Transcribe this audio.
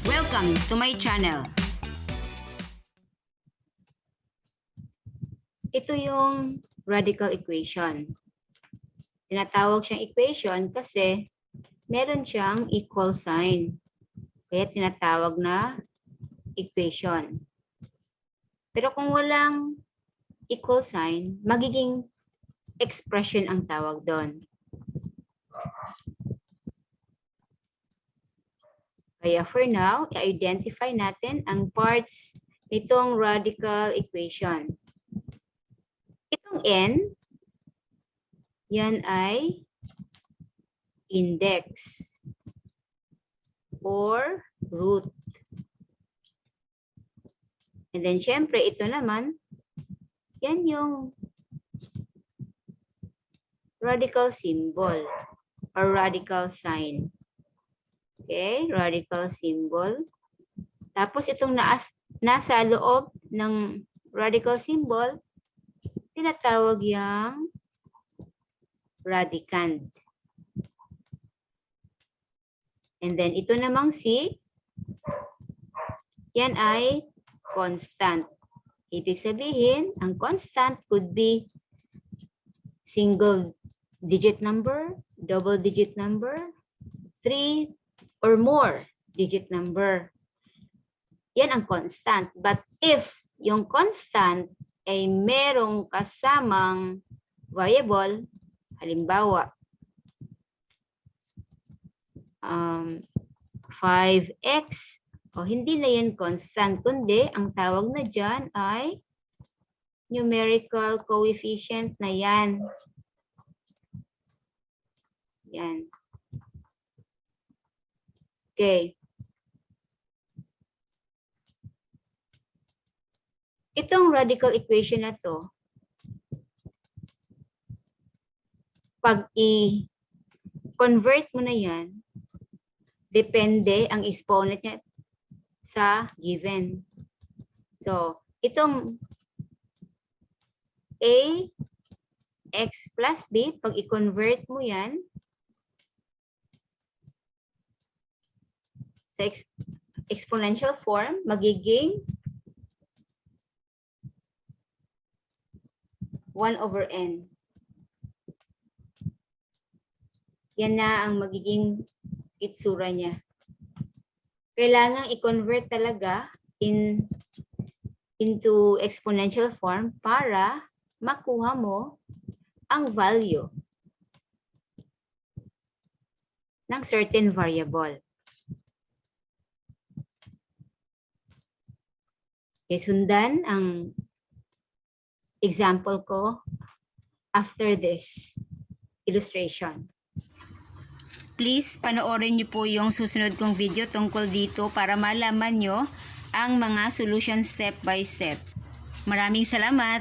Welcome to my channel. Ito yung radical equation. Tinatawag siyang equation kasi meron siyang equal sign. Kaya tinatawag na equation. Pero kung walang equal sign, magiging expression ang tawag doon. Kaya for now, i-identify natin ang parts nitong radical equation. Itong n, yan ay index or root. And then, syempre, ito naman, yan yung radical symbol or radical sign. Okay, radical symbol. Tapos itong nasa loob ng radical symbol, tinatawag yung radicand. And then ito namang C, yan ay constant. Ibig sabihin, ang constant could be single digit number, double digit number, 3 or more digit number. Yan ang constant. But if yung constant ay merong kasamang variable, halimbawa, 5x, o hindi na yan constant, kundi ang tawag na dyan ay numerical coefficient na yan. Yan. Okay. Itong radical equation na to, pag i-convert mo na yan, depende ang exponent niya sa given. So, itong a x plus b, pag i-convert mo yan sa exponential form, magiging 1 over n. Yan na ang magiging itsura niya. Kailangan i-convert talaga into exponential form para makuha mo ang value ng certain variable. Okay, sundan ang example ko after this illustration. Please, panoorin niyo po yung susunod kong video tungkol dito para malaman niyo ang mga solution step by step. Maraming salamat!